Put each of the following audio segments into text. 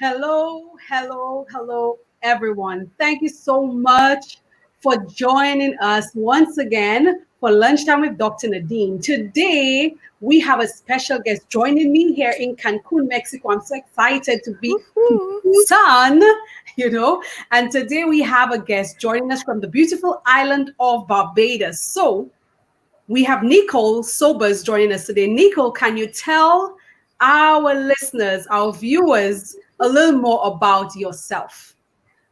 Hello, hello, hello, everyone. Thank you so much for joining us once again for Lunchtime with Dr. Nadine. Today, we have a special guest joining me here in Cancun, Mexico. I'm so excited to be Woohoo. sun, and today we have a guest joining us from the beautiful island of Barbados. So, we have Nicole Sobers joining us today. Nicole, can you tell our listeners, our viewers, a little more about yourself?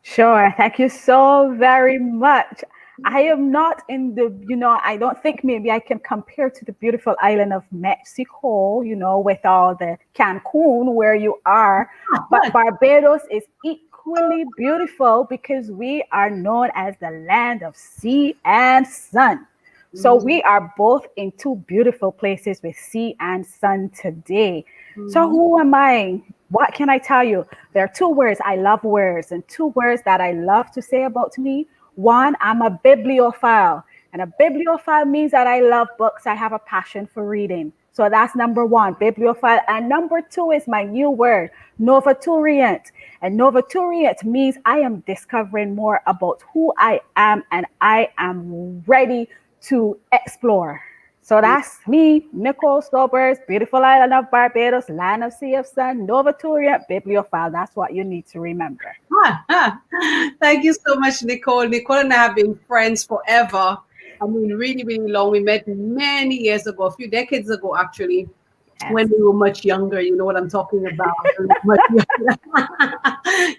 Sure. Thank you so very much. I am not in I don't think maybe I can compare to the beautiful island of Mexico, with all the Cancun where you are. But Barbados is equally beautiful because we are known as the land of sea and sun. So we are both in two beautiful places with sea and sun today. So Mhm. who am I? What can I tell you? There are two words. I love words, and two words that I love to say about me. One, I'm a bibliophile. And a bibliophile means that I love books. I have a passion for reading. So that's number one, bibliophile. And number two is my new word, Novaturient. And Novaturient means I am discovering more about who I am and I am ready to explore. So that's me, Nicole Sobers, beautiful island of Barbados, land of sea of sun, Novaturient, bibliophile. That's what you need to remember. Thank you so much, Nicole. Nicole and I have been friends forever. I mean, really, really long. We met many years ago, a few decades ago, actually, when Yes. we were much younger. You know what I'm talking about. Much younger.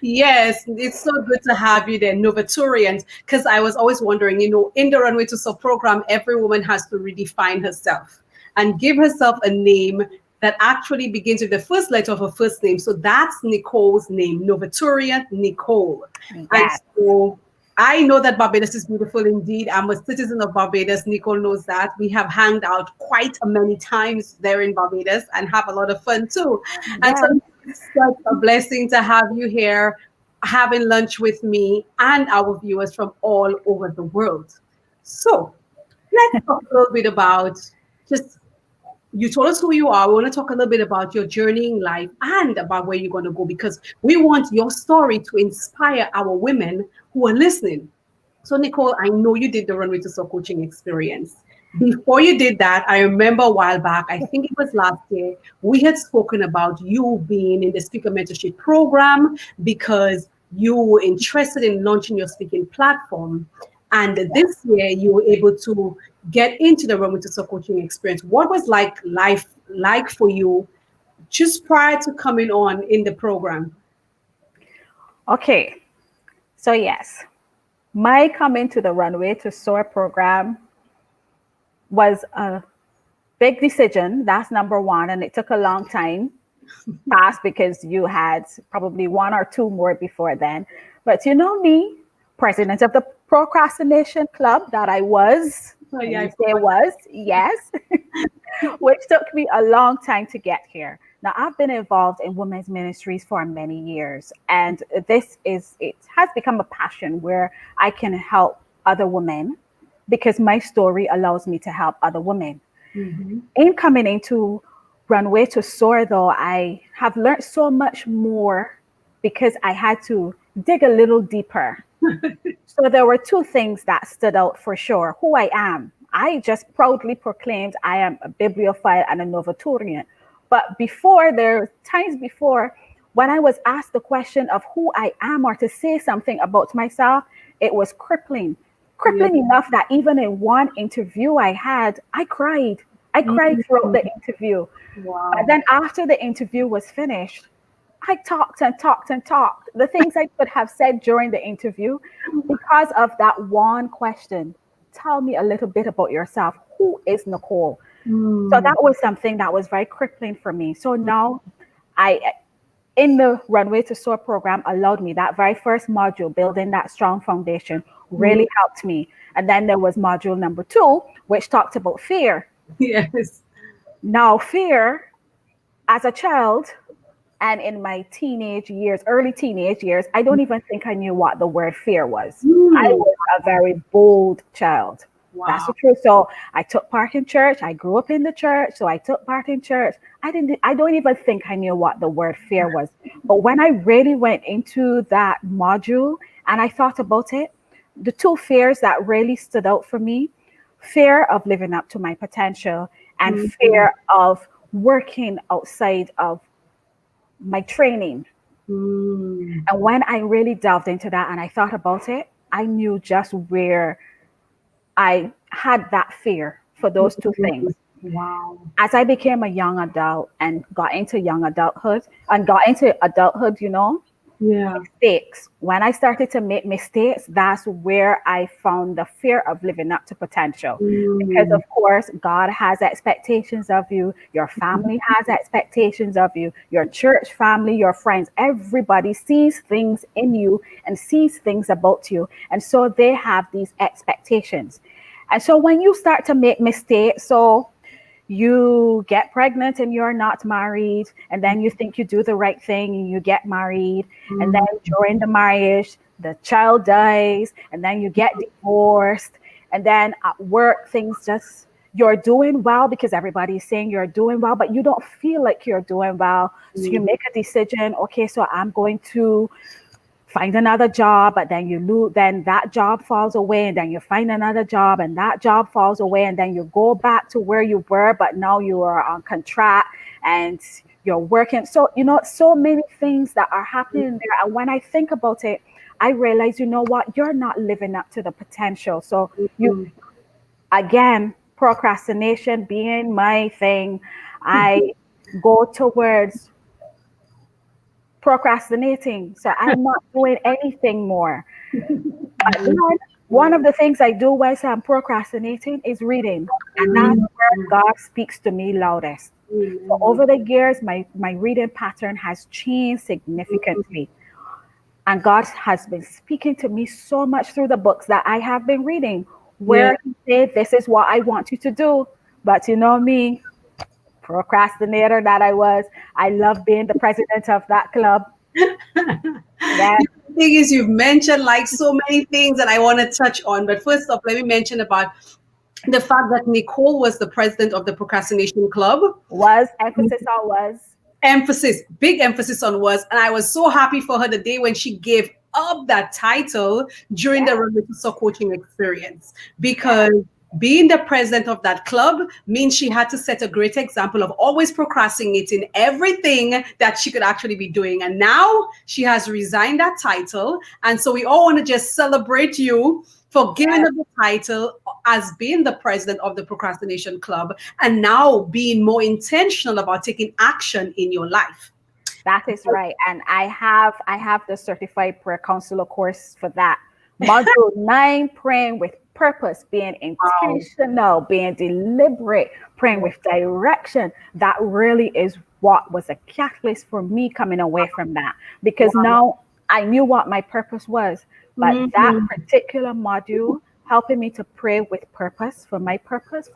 Yes, it's so good to have you there, Novatorians, because I was always wondering, in the Runway to Soar program, every woman has to redefine herself and give herself a name that actually begins with the first letter of her first name. So that's Nicole's name, Novatorian Nicole. And Yes. so I know that Barbados is beautiful indeed. I'm a citizen of Barbados. Nicole knows that. We have hanged out quite many times there in Barbados and have a lot of fun too. And Yes. so it's such a blessing to have you here having lunch with me and our viewers from all over the world. So let's talk a little bit about just you told us who you are. We want to talk a little bit about your journey in life and about where you're going to go because we want your story to inspire our women who are listening. So, Nicole, I know you did the Runway to Soar Coaching Experience. Before you did that, I remember a while back, I think it was last year, we had spoken about you being in the speaker mentorship program because you were interested in launching your speaking platform. And this year, you were able to get into the Runway to Soar Coaching Experience. What was like life like for you just prior to coming on in the program? Okay. So, yes, my coming to the Runway to Soar program was a big decision. That's number one. And it took a long time past because you had probably one or two more before then. But you know me, president of the Procrastination Club that I was, Oh, and yeah, you I say was, yes, which took me a long time to get here. Now, I've been involved in women's ministries for many years, and it has become a passion where I can help other women because my story allows me to help other women. Mhm. In coming into Runway to Soar, though, I have learned so much more because I had to dig a little deeper. So there were two things that stood out for sure. Who I am. I just proudly proclaimed I am a bibliophile and a Novatorian. But before, there were times before when I was asked the question of who I am or to say something about myself, it was crippling. Yeah. Crippling enough that even in one interview I had, I cried. I cried throughout Mhm. the interview. But Wow. then after the interview was finished, I talked and talked and talked. The things I could have said during the interview because of that one question. Tell me a little bit about yourself. Who is Nicole? So Mm. that was something that was very crippling for me. So now I in the Runway to Soar program allowed me that very first module, building that strong foundation, Mm. really helped me. And then there was module number two, which talked about fear. Yes. Now, fear as a child and in my teenage years, early teenage years, I don't even think I knew what the word fear was. I Mm. was a very bold child. That's the Wow. truth. So I took part in church. I grew up in the church, so I took part in church. I don't even think I knew what the word fear was. But when I really went into that module and I thought about it, the two fears that really stood out for me, fear of living up to my potential and Mm, fear of working outside of my training. mm, And when I really delved into that and I thought about it, I knew just where I had that fear for those two mm. things. Wow. As I became a young adult and got into young adulthood and got into adulthood, Yeah. mistakes. When I started to make mistakes, that's where I found the fear of living up to potential. Because, Mm, of course, God has expectations of you, your family has expectations of you, your church family, your friends, everybody sees things in you and sees things about you. And so they have these expectations. And so when you start to make mistakes, so you get pregnant and you're not married, and then you think you do the right thing and you get married, and then mm, during the marriage the child dies, and then you get divorced, and then at work things just, you're doing well because everybody's saying you're doing well, but you don't feel like you're doing well, so you mm. make a decision, okay, so I'm going to find another job, but then you lose, then that job falls away, and then you find another job, and that job falls away, and then you go back to where you were, but now you are on contract and you're working. So, so many things that are happening there. And when I think about it, I realize, you know what, you're not living up to the potential. So you, Mm. again, procrastination being my thing, I go towards procrastinating. So I'm not doing anything more. But then one of the things I do while I'm procrastinating is reading. And that's Mm, where God speaks to me loudest. So amen. over the years, my reading pattern has changed significantly. And God has been speaking to me so much through the books that I have been reading, Yeah. where He said, this is what I want you to do. But you know me, procrastinator that I was, I love being the president of that club. Then, The thing is, you've mentioned like so many things that I want to touch on. But first off, let me mention about the fact that Nicole was the president of the Procrastination Club. was emphasis on was. Emphasis, big emphasis on was. And I was so happy for her the day when she gave up that title during the Yeah, Runway to Soar Coaching Experience, yeah. because being the president of that club means she had to set a great example of always procrastinating everything that she could actually be doing. And now she has resigned that title. And so we all want to just celebrate you for giving Yes, up the title as being the president of the Procrastination Club and now being more intentional about taking action in your life. that is right. And I have the certified prayer counselor course for that. Module 9, praying with purpose, being Wow. intentional, being deliberate, praying with direction. That really is what was a catalyst for me coming away from that. Because Wow. now I knew what my purpose was. But that Mhm. particular module helping me to pray with purpose for my purpose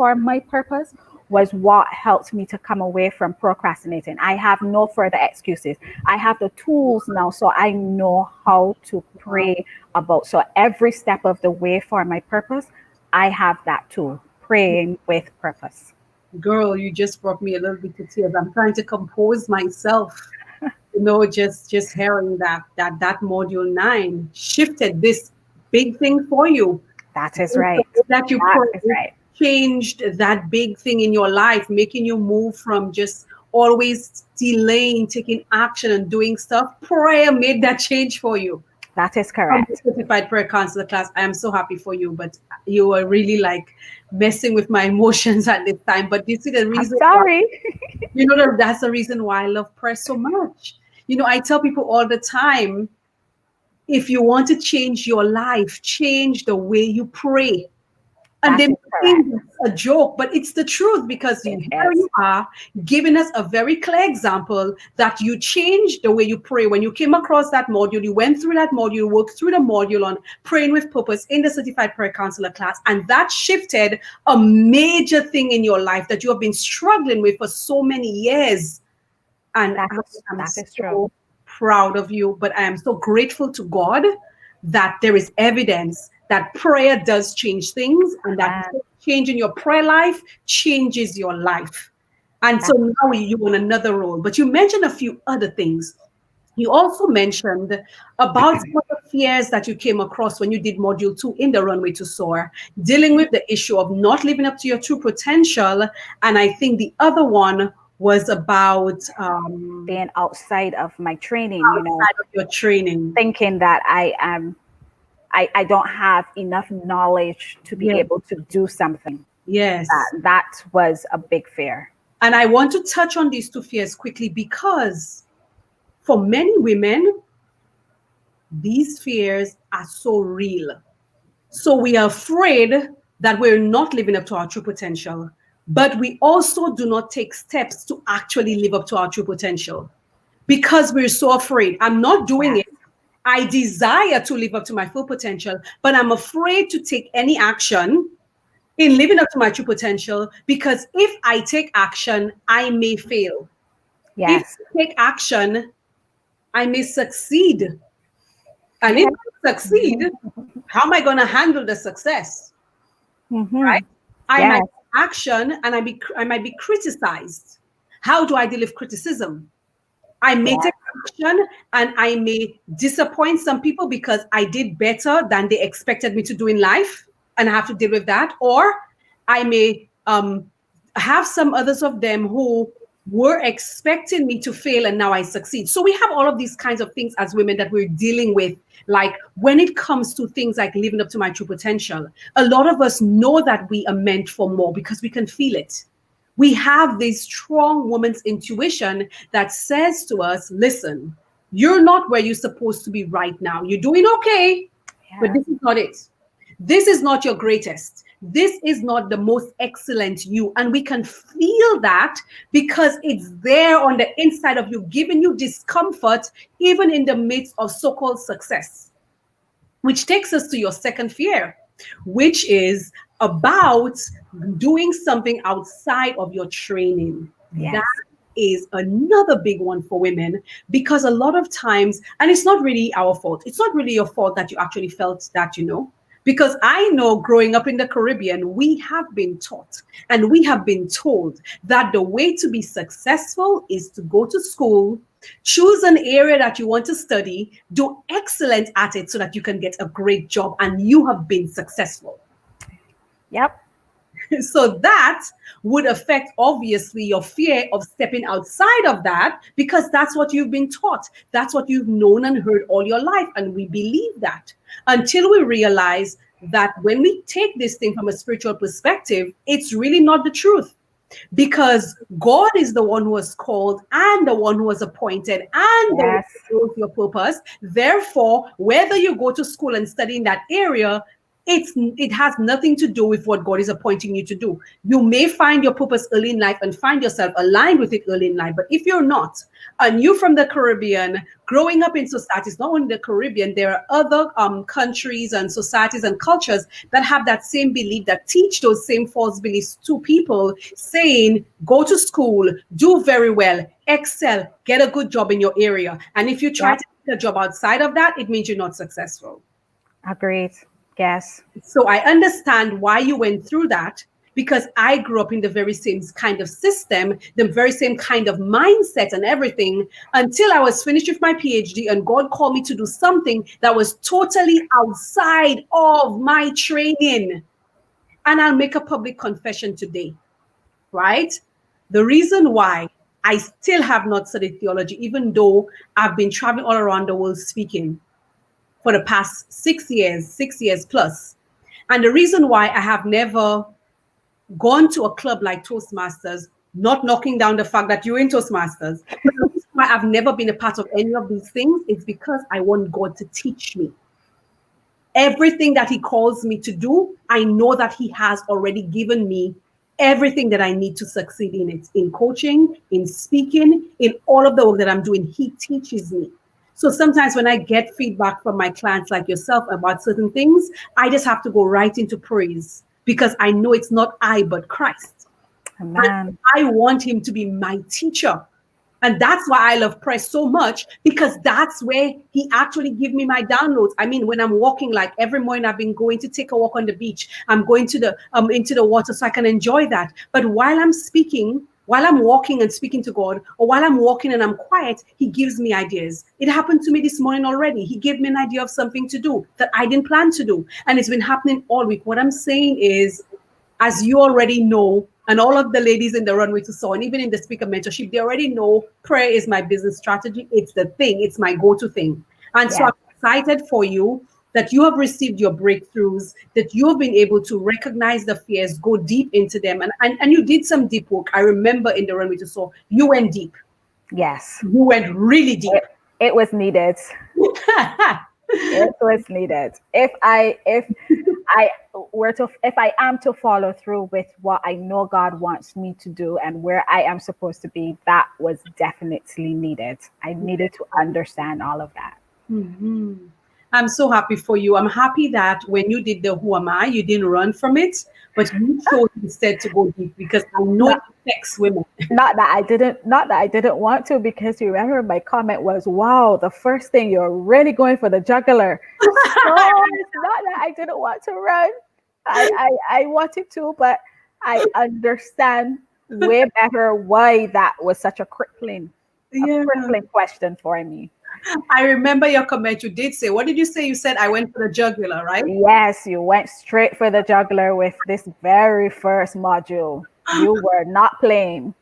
was what helped me to come away from procrastinating. I have no further excuses. I have the tools now, so I know how to pray about. So every step of the way for my purpose, I have that tool, praying with purpose. Girl, you just brought me a little bit to tears. I'm trying to compose myself. Just hearing that module 9 shifted this big thing for you. That is right. That you That is prayed right. changed that big thing in your life, making you move from just always delaying taking action and doing stuff. Prayer made that change for you. That is From the correct. certified prayer counselor class, I am so happy for you, but you were really like messing with my emotions at this time. But you see the I'm reason why, sorry. that's the reason why I love prayer so much. I tell people all the time, if you want to change your life, change the way you pray. And That they is correct. think it's a joke, but it's the truth, because It here is. you are giving us a very clear example that you changed the way you pray. When you came across that module, you went through that module, worked through the module on praying with purpose in the certified prayer counselor class, and that shifted a major thing in your life that you have been struggling with for so many years. And That I is am that is true. so proud of you, but I am so grateful to God that there is evidence that prayer does change things, and that Amen. change in your prayer life changes your life. And so That's now you're on another role. But you mentioned a few other things. You also mentioned about some of the fears that you came across when you did module 2 in the Runway to Soar, dealing with the issue of not living up to your true potential. And I think the other one was about being outside of my training, outside of your training. thinking that I don't have enough knowledge to be Yes, able to do something. yes. That was a big fear. And I want to touch on these two fears quickly because for many women, these fears are so real. So we are afraid that we're not living up to our true potential, but we also do not take steps to actually live up to our true potential because we're so afraid. I'm not doing Yes. it. I desire to live up to my full potential, but I'm afraid to take any action in living up to my true potential because if I take action, I may fail. If Yes. I take action, I may succeed. And if Yes. I succeed, how am I going to handle the success? Mm-hmm. Right? I might Yes. take action and I might be criticized. How do I deal with criticism? I may Yes. take action and I may disappoint some people because I did better than they expected me to do in life, and I have to deal with that. Or I may have some others of them who were expecting me to fail and now I succeed. So we have all of these kinds of things as women that we're dealing with. Like when it comes to things like living up to my true potential, a lot of us know that we are meant for more because we can feel it. We have this strong woman's intuition that says to us, listen, you're not where you're supposed to be right now. You're doing okay, but Yes. this is not it. This is not your greatest. This is not the most excellent you. And we can feel that because it's there on the inside of you, giving you discomfort, even in the midst of so called success. Which takes us to your second fear, which is about doing something outside of your training. That Yes. is another big one for women because a lot of times, and it's not really our fault, it's not really your fault that you actually felt that, because I know growing up in the Caribbean, we have been taught and we have been told that the way to be successful is to go to school, choose an area that you want to study, do excellent at it so that you can get a great job and you have been successful. Yep. So that would affect obviously your fear of stepping outside of that because that's what you've been taught. That's what you've known and heard all your life. And we believe that until we realize that when we take this thing from a spiritual perspective, it's really not the truth. Because God is the one who has called and the one who has appointed and the one Yes. who knows your purpose. Therefore, whether you go to school and study in that area, it has nothing to do with what God is appointing you to do. You may find your purpose early in life and find yourself aligned with it early in life. But if you're not, and you from the Caribbean, growing up in societies, not only the Caribbean, there are other countries and societies and cultures that have that same belief, that teach those same false beliefs to people, saying, go to school, do very well, excel, get a good job in your area. And if you try Yep. to get a job outside of that, it means you're not successful. Agreed. Yes. So I understand why you went through that because I grew up in the very same kind of system, the very same kind of mindset and everything until I was finished with my PhD and God called me to do something that was totally outside of my training. And I'll make a public confession today, right? The reason why I still have not studied theology, even though I've been traveling all around the world speaking for the past 6 years plus. And the reason why I have never gone to a club like Toastmasters, not knocking down the fact that you're in Toastmasters, but the reason why I've never been a part of any of these things is because I want God to teach me. Everything that He calls me to do, I know that He has already given me everything that I need to succeed in it, in coaching, in speaking, in all of the work that I'm doing. He teaches me. So sometimes when I get feedback from my clients like yourself about certain things, I just have to go right into praise because I know it's not I, but Christ. And Amen. I want Him to be my teacher. And that's why I love prayer so much, because that's where he actually give me my downloads. I mean, when I'm walking, like every morning I've been going to take a walk on the beach. I'm going to the into the water so I can enjoy that. But while I'm speaking, while I'm walking and speaking to God, or while I'm walking and I'm quiet, he gives me ideas. It happened to me this morning already. He gave me an idea of something to do that I didn't plan to do. And it's been happening all week. What I'm saying is, as you already know, and all of the ladies in the Runway to Soar, and even in the speaker mentorship, they already know prayer is my business strategy. It's the thing, it's my go-to thing. And so Yeah. I'm excited for you that you have received your breakthroughs, that you have been able to recognize the fears, go deep into them. And you did some deep work. I remember in the Runway to Soar, you went deep. Yes. You went really deep. It was needed. It was needed. If I am to follow through with what I know God wants me to do and where I am supposed to be, that was definitely needed. I needed to understand all of that. Mhm. I'm so happy for you. I'm happy that when you did the Who Am I, you didn't run from it, but you chose instead to go deep, because I know it Not, affects women. not that I didn't want to, because you remember my comment was, wow, the first thing you're really going for the jugular. So it's not that I didn't want to run. I wanted to, but I understand way better why that was such a Yeah. crippling question for me. I remember your comment. You did say, what did you say? You said, I went for the jugular, right? Yes, you went straight for the juggler with this very first module. You were not playing.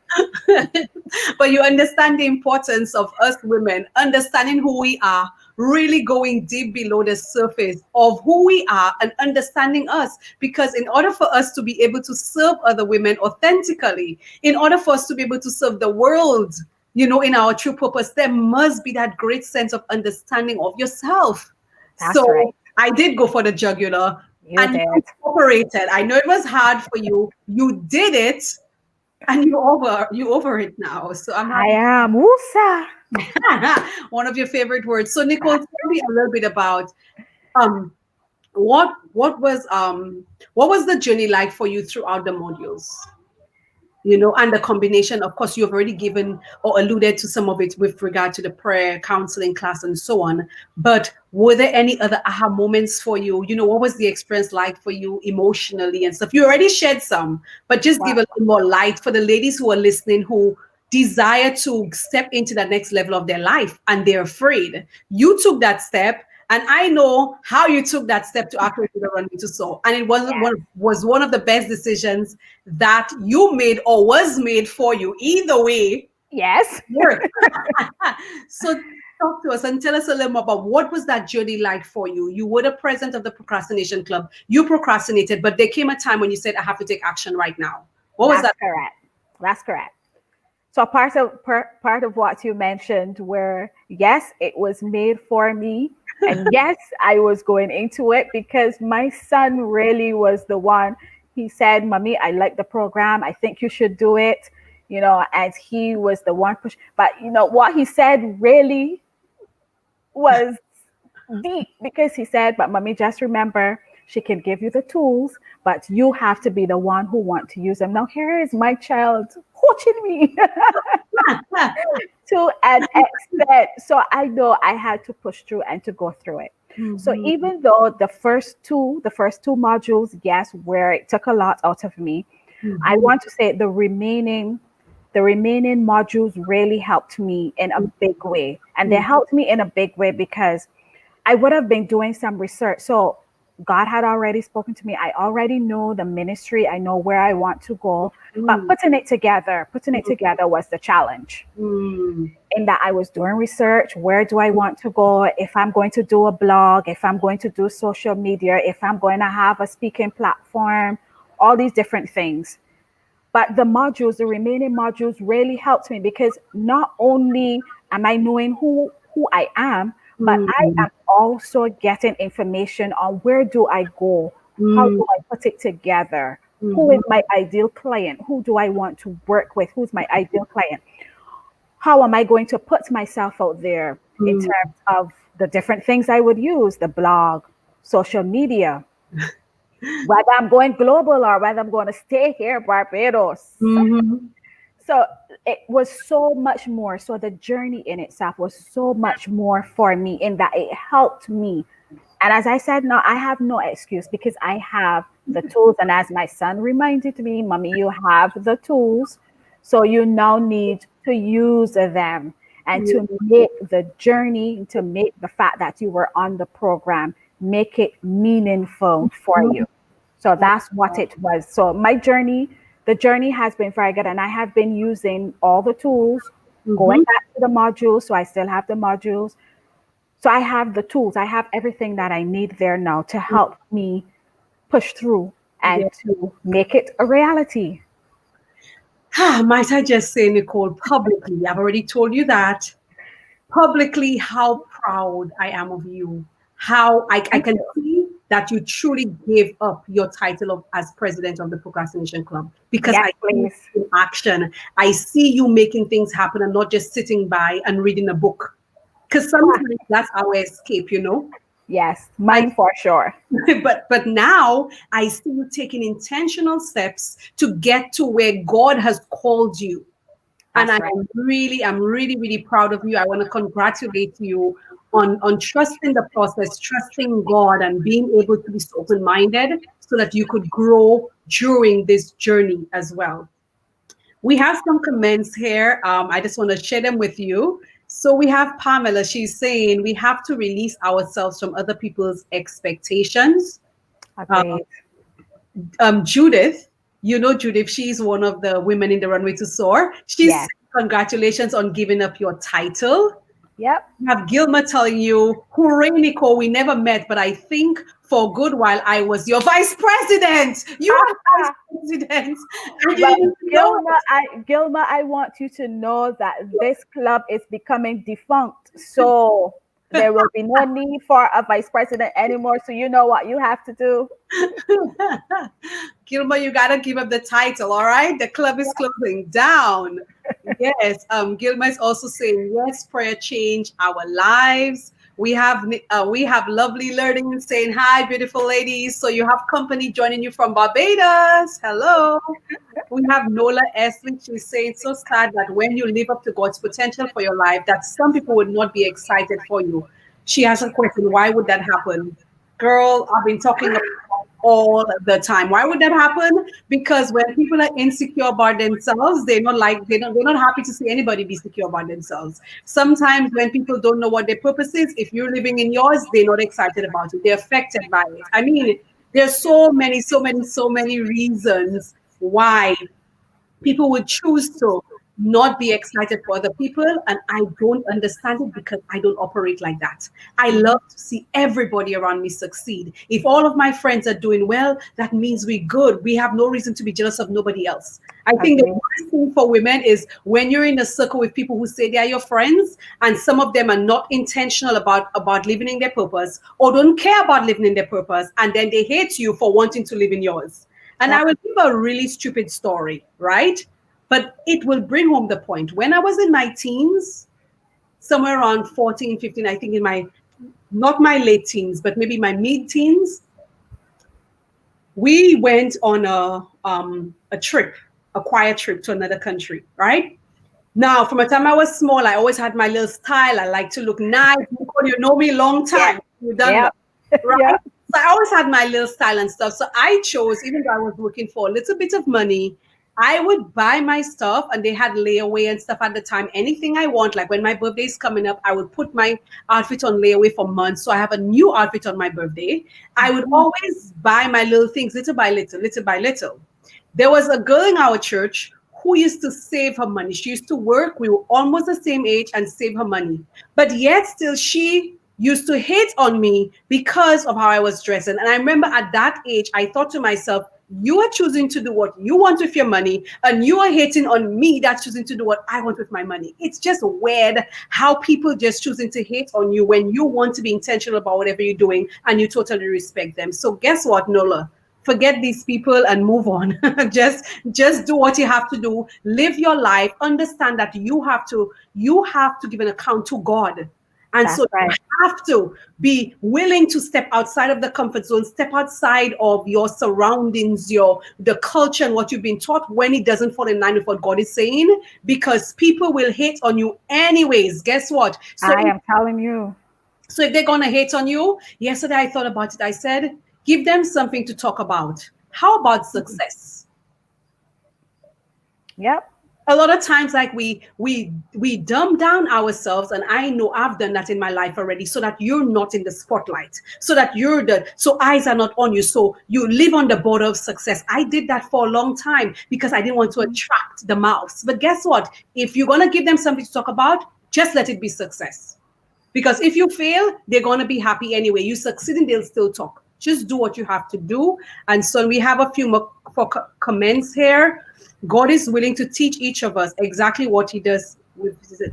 But you understand the importance of us women understanding who we are, really going deep below the surface of who we are and understanding us. Because in order for us to be able to serve other women authentically, in order for us to be able to serve the world, in our true purpose, there must be that great sense of understanding of yourself. That's right. So I did go for the jugular, You and you did. operated. I know it was hard for you. You did it, and you over it now. So I'm I am. Woosa. happy. One of your favorite words. So Nicole, tell me a little bit about um what was the journey like for you throughout the modules? And the combination, of course, you've already given or alluded to some of it with regard to the prayer counseling class and so on. But were there any other aha moments for you? What was the experience like for you emotionally and stuff? You already shared some, but just give Wow. a little more light for the ladies who are listening, who desire to step into the next level of their life and they're afraid. You took that step. And I know how you took that step to actually do the Runway to Soar. And it was one of the best decisions that you made or was made for you. Either way, Yes. work. So talk to us and tell us a little more about what was that journey like for you. You were the president of the Procrastination Club. You procrastinated, but there came a time when you said, I have to take action right now. What was That's that? correct. That's correct. So part of what you mentioned were, yes, it was made for me. And yes, I was going into it because my son really was the one. He said, Mommy, I like the program. I think you should do it. And he was the one push. But what he said really was deep, because he said, but Mommy, just remember, she can give you the tools, but you have to be the one who want to use them. Now here is my child coaching me to an extent. So I know I had to push through and to go through it. So Mhm. even though the first two modules, yes, where it took a lot out of me, I Mhm. want to say the remaining modules really helped me in a big way. And they Mhm. helped me in a big way because I would have been doing some research. So God had already spoken to me. I already know the ministry. I know where I want to go. But Mhm. putting it together was the challenge. Mhm. In that I was doing research. Where do I want to go? If I'm going to do a blog, if I'm going to do social media, if I'm going to have a speaking platform, all these different things. But the remaining modules really helped me, because not only am I knowing who I am, but I Mhm. am also getting information on where do I go, how Mhm. do I put it together, who is Mhm. my ideal client, who do I want to work with, who's my ideal client, how am I going to put myself out there in Mhm. terms of the different things I would use, the blog, social media, whether I'm going global or whether I'm going to stay here, Barbados. Mhm. So it was so much more. So the journey in itself was so much more for me in that it helped me. And as I said, now I have no excuse because I have the tools. And as my son reminded me, Mommy, you have the tools. So you now need to use them and to make the journey, to make the fact that you were on the program, make it meaningful for you. So that's what it was. So my journey, the journey has been very good. And I have been using all the tools, going Mhm. back to the modules. So I still have the modules. So I have the tools, I have everything that I need there now to help me push through and Yeah. to make it a reality. Might I just say, Nicole, publicly, I've already told you that, publicly, how proud I am of you. How I Thank can you. see that you truly gave up your title as president of the Procrastination Club, because Yes, I see it please. in action. I see you making things happen and not just sitting by and reading a book. Because Ah, sometimes that's our escape, you know. yes, I, mine for sure. but now I see you taking intentional steps to get to where God has called you. And That's right. I'm really, really proud of you. I want to congratulate you on trusting the process, trusting God, and being able to be so open-minded so that you could grow during this journey as well. We have some comments here. I just want to share them with you. So we have Pamela. She's saying we have to release ourselves from other people's expectations. Agreed. Judith, you know Judith, she's one of the women in the Runway to Soar. She's Yes. saying, congratulations on giving up your title. Yep. You have Gilma telling you, hooray, Nicole, we never met, but I think for a good while I was your vice president. You were vice president, and you Well, didn't even know Gilma, it. I want you to know that this club is becoming defunct. So there will be no need for a vice president anymore. So you know what you have to do. Gilma, you gotta give up the title, all right? The club is closing down. Yes, Gilma is also saying yes. Prayer change our lives. We have lovely learning saying hi, beautiful ladies. So you have company joining you from Barbados. Hello. We have Nola S, which is saying so sad that when you live up to God's potential for your life, that some people would not be excited for you. She has a question. Why would that happen? Girl, I've been talking about all the time. Why would that happen? Because when people are insecure about themselves, they're not happy to see anybody be secure about themselves. Sometimes when people don't know what their purpose is, if you're living in yours, they're not excited about it. They're affected by it. I mean, there's so many reasons why people would choose to not be excited for other people, and I don't understand it because I don't operate like that. I love to see everybody around me succeed. If all of my friends are doing well, that means we're good. We have no reason to be jealous of nobody else. I think the Agree. worst thing for women is when you're in a circle with people who say they are your friends, and some of them are not intentional about living in their purpose or don't care about living in their purpose, and then they hate you for wanting to live in yours. And I Yep. will give a really stupid story, right? But it will bring home the point. When I was in my teens, somewhere around 14, 15, I think in my, not my late teens, but maybe my mid teens, we went on a trip, a quiet trip to another country, right? Now, from the time I was small, I always had my little style. I like to look nice. You know me long Yeah. time. You've done that, Yep. right? Yep. So I always had my little style and stuff. So I chose, even though I was looking for a little bit of money, I would buy my stuff, and they had layaway and stuff at the time. Anything I want, like when my birthday is coming up, I would put my outfit on layaway for months. So I have a new outfit on my birthday. I would always buy my little things little by little, little by little. There was a girl in our church who used to save her money. She used to work. We were almost the same age and save her money. But yet still she used to hate on me because of how I was dressing. And I remember at that age, I thought to myself, you are choosing to do what you want with your money, and you are hating on me that's choosing to do what I want with my money. It's just weird how people just choosing to hate on you when you want to be intentional about whatever you're doing and you totally respect them. So guess what, Nola? Forget these people and move on. Just do what you have to do. Live your life. Understand that you have to give an account to God. And That's so you right. have to be willing to step outside of the comfort zone, step outside of your surroundings, the culture and what you've been taught when it doesn't fall in line with what God is saying, because people will hate on you anyways. Guess what? I am telling you. So if they're gonna hate on you, yesterday I thought about it. I said, give them something to talk about. How about success? Yep. A lot of times, like we dumb down ourselves, and I know I've done that in my life already, so that you're not in the spotlight, so that so eyes are not on you, so you live on the border of success. I did that for a long time because I didn't want to attract the mouths. But guess what? If you're gonna give them something to talk about, just let it be success. Because if you fail, they're going to be happy anyway. You succeeding, they'll still talk. Just do what you have to do. And so we have a few more comments here. God is willing to teach each of us exactly what he does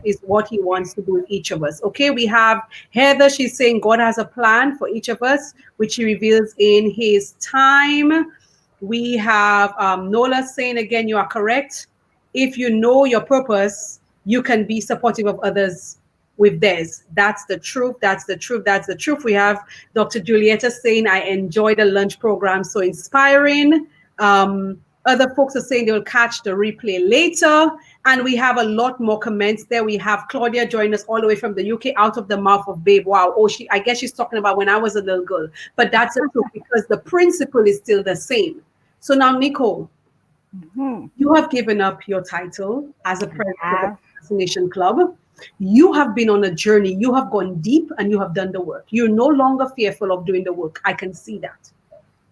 is what he wants to do with each of us. Okay, we have Heather. She's saying God has a plan for each of us, which he reveals in his time. We have Nola saying, again, you are correct. If you know your purpose, you can be supportive of others with theirs. That's the truth. That's the truth. That's the truth. We have Dr. Julieta saying, I enjoy the lunch program. So inspiring. Other folks are saying they will catch the replay later. And we have a lot more comments there. We have Claudia joining us all the way from the UK, out of the mouth of babe. Wow. Oh, I guess she's talking about when I was a little girl. But that's the truth, because the principle is still the same. So now, Nicole, you have given up your title as a president of the Procrastination Club. You have been on a journey. You have gone deep and you have done the work. You're no longer fearful of doing the work. I can see that.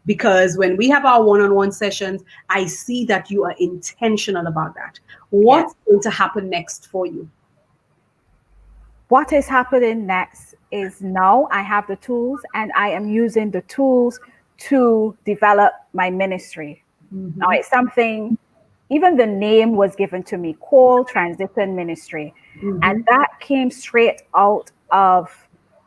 Because when we have our one-on-one sessions, I see that you are intentional about that. What's going to happen next for you? What is happening next is now I have the tools and I am using the tools to develop my ministry. Now it's something, even the name was given to me, Call Transition Ministry. And that came straight out of,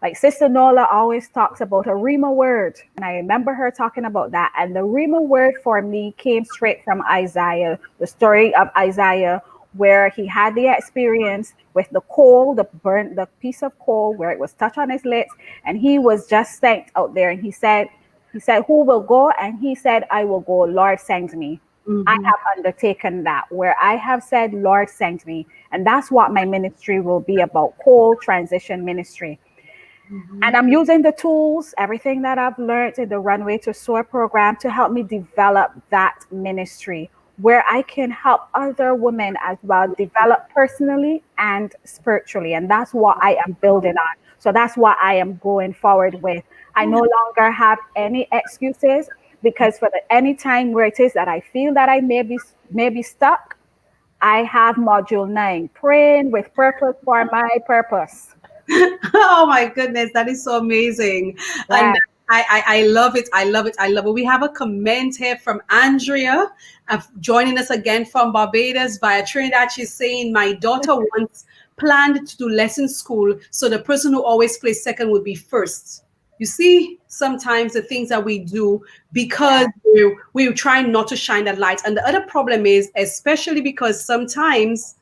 like Sister Nola always talks about a Rhema word. And I remember her talking about that. And the Rhema word for me came straight from Isaiah, the story of Isaiah, where he had the experience with the coal, the piece of coal where it was touched on his lips. And he was just sent out there. And he said, who will go? And he said, I will go. Lord, send me. I have undertaken that, where I have said, Lord, send me. And that's what my ministry will be about, Call Transition Ministry. And I'm using the tools, everything that I've learned in the Runway to Soar program to help me develop that ministry, where I can help other women as well develop personally and spiritually. And that's what I am building on. So that's what I am going forward with. I no longer have any excuses, because for any time where it is that I feel that I may be stuck, I have module 9, praying with purpose for my purpose. Oh my goodness, that is so amazing. And I love it. I love it. I love it. We have a comment here from Andrea, joining us again from Barbados via Trinidad. She's saying, my daughter once planned to do lesson school, so the person who always plays second would be first. You see, sometimes the things that we do because we're trying not to shine that light. And the other problem is, especially because sometimes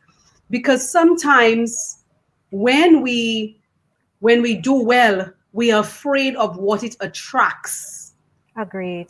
when we do well, we are afraid of what it attracts. Agreed.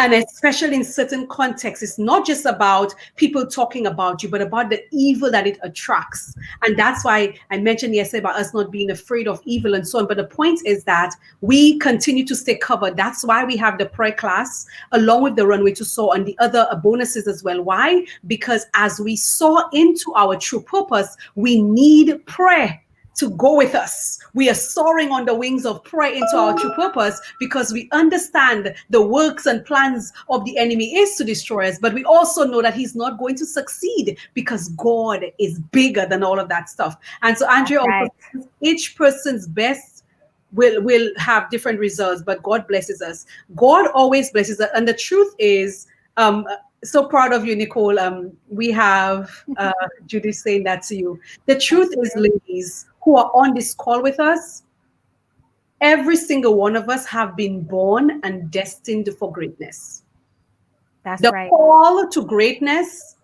And especially in certain contexts, it's not just about people talking about you, but about the evil that it attracts. And that's why I mentioned yesterday about us not being afraid of evil and so on. But the point is that we continue to stay covered. That's why we have the prayer class along with the Runway to Soar and the other bonuses as well. Why? Because as we soar into our true purpose, we need prayer to go with us. We are soaring on the wings of prayer into our true purpose, because we understand the works and plans of the enemy is to destroy us, but we also know that he's not going to succeed, because God is bigger than all of that stuff. And so Andrea, also, each person's best will have different results, but God blesses us. God always blesses us. And the truth is, so proud of you, Nicole. We have Judy saying that to you. The truth is, ladies who are on this call with us, every single one of us have been born and destined for greatness. That's the right. call to greatness,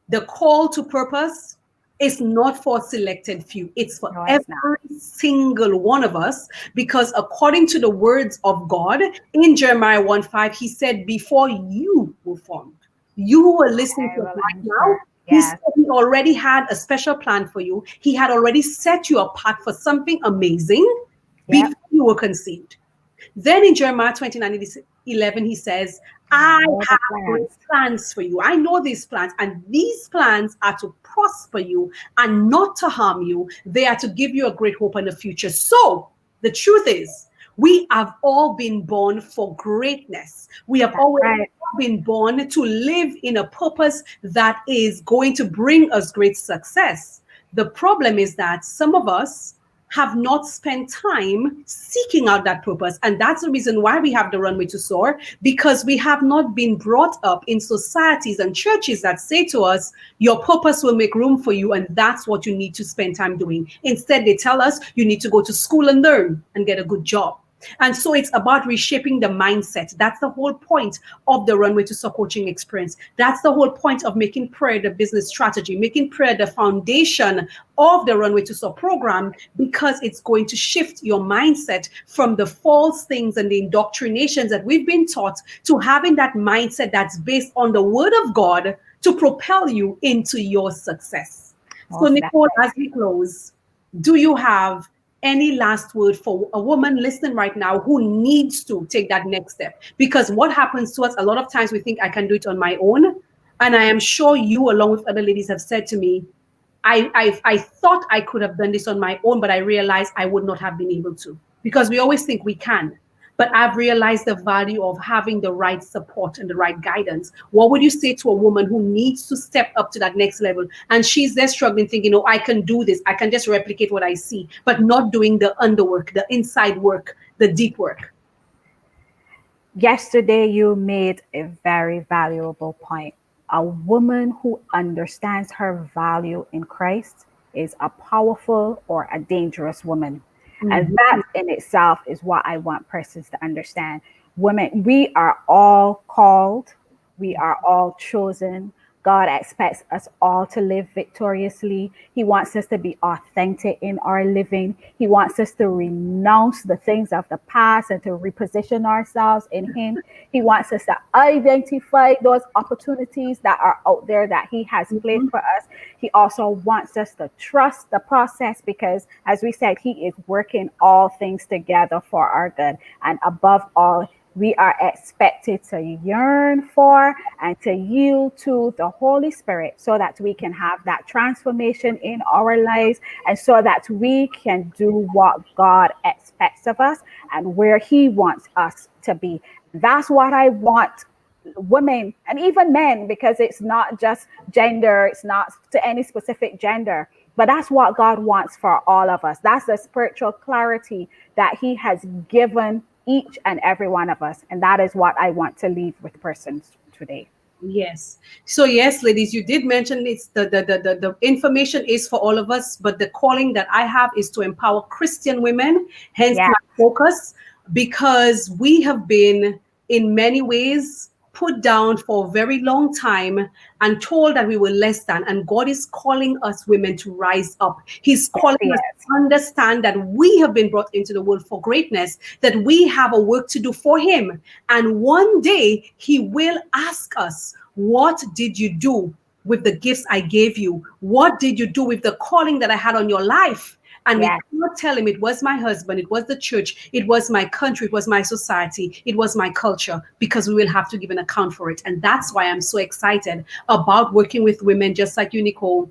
the call to purpose It's not for a selected few. It's for No, it's not. every single one of us, because according to the words of God in Jeremiah 1:5, he said, before you were formed, you who are listening I to us will right now, answer. he said Yes. he already had a special plan for you. He had already set you apart for something amazing Yep. before you were conceived. Then in Jeremiah 29:11, he says, I I know the have great plans. plans for you. I know these plans, and these plans are to prosper you and not to harm you. They are to give you a great hope and a future. So the truth is, we have all been born for greatness. We have That's always right. been born to live in a purpose that is going to bring us great success. The problem is that some of us have not spent time seeking out that purpose. And that's the reason why we have the Runway to Soar, because we have not been brought up in societies and churches that say to us, your purpose will make room for you, and that's what you need to spend time doing. Instead, they tell us you need to go to school and learn and get a good job. And so it's about reshaping the mindset. That's the whole point of the Runway to Soar Coaching Experience. That's the whole point of making prayer the business strategy, making prayer the foundation of the Runway to Soar program, because it's going to shift your mindset from the false things and the indoctrinations that we've been taught to having that mindset that's based on the word of God to propel you into your success. So, Most Nicole, definitely. as we close, do you have any last word for a woman listening right now who needs to take that next step? Because what happens to us, a lot of times we think I can do it on my own. And I am sure you, along with other ladies, have said to me, I thought I could have done this on my own, but I realized I would not have been able to, because we always think we can. But I've realized the value of having the right support and the right guidance. What would you say to a woman who needs to step up to that next level and she's there struggling, thinking, oh, I can do this, I can just replicate what I see, but not doing the underwork, the inside work, the deep work? Yesterday, you made a very valuable point. A woman who understands her value in Christ is a powerful or a dangerous woman. And Mhm. that in itself is what I want persons to understand. Women, we are all called, we are all chosen. God expects us all to live victoriously. He wants us to be authentic in our living. He wants us to renounce the things of the past and to reposition ourselves in Him. He wants us to identify those opportunities that are out there that He has placed Mhm. for us. He also wants us to trust the process because, as we said, He is working all things together for our good. And above all, we are expected to yearn for and to yield to the Holy Spirit so that we can have that transformation in our lives and so that we can do what God expects of us and where He wants us to be. That's what I want women and even men, because it's not just gender, it's not to any specific gender, but that's what God wants for all of us. That's the spiritual clarity that He has given each and every one of us. And that is what I want to leave with persons today. Yes. So yes, ladies, you did mention it's the information is for all of us, but the calling that I have is to empower Christian women, hence Yeah, my focus, because we have been in many ways put down for a very long time and told that we were less than. And God is calling us women to rise up. He's yes, calling He us is. to understand that we have been brought into the world for greatness, that we have a work to do for Him. And one day He will ask us, what did you do with the gifts I gave you? What did you do with the calling that I had on your life? And we Yes, cannot tell Him it was my husband, it was the church, it was my country, it was my society, it was my culture, because we will have to give an account for it. And that's why I'm so excited about working with women just like you, Nicole,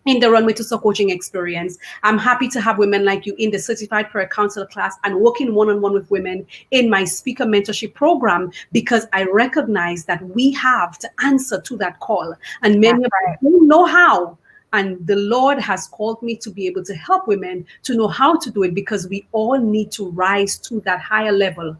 in the Runway to Soar Coaching Experience. I'm happy to have women like you in the Certified Prayer Counselor class and working one-on-one with women in my speaker mentorship program, because I recognize that we have to answer to that call. And many that's of us right. don't know how. And the Lord has called me to be able to help women to know how to do it, because we all need to rise to that higher level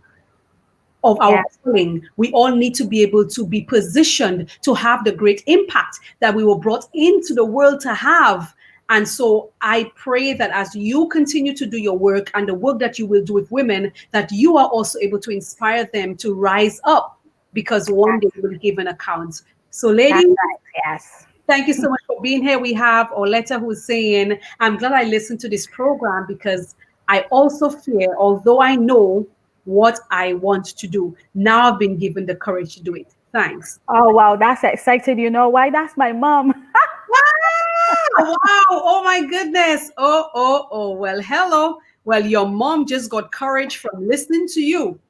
of our Yes, calling. We all need to be able to be positioned to have the great impact that we were brought into the world to have. And so I pray that as you continue to do your work and the work that you will do with women, that you are also able to inspire them to rise up, because one day that's, you will give an account. So, that's ladies, right. Yes. Thank you so much for being here. We have Oleta who's saying, I'm glad I listened to this program because I also fear, although I know what I want to do, now I've been given the courage to do it. Thanks. Oh wow, that's exciting. You know why? That's my mom. Wow! Wow! Oh my goodness! Oh! Well, hello. Well, your mom just got courage from listening to you.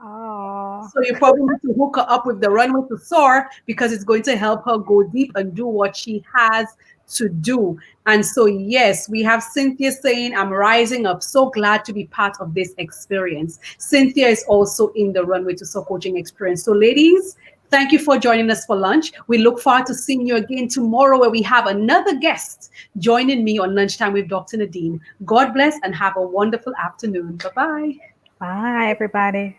Oh, So you probably need to hook her up with the Runway to Soar because it's going to help her go deep and do what she has to do. And so, yes, we have Cynthia saying, I'm rising up. So glad to be part of this experience. Cynthia is also in the Runway to Soar Coaching Experience. So, ladies, thank you for joining us for lunch. We look forward to seeing you again tomorrow where we have another guest joining me on Lunchtime with Dr. Nadine. God bless and have a wonderful afternoon. Bye bye. bye everybody.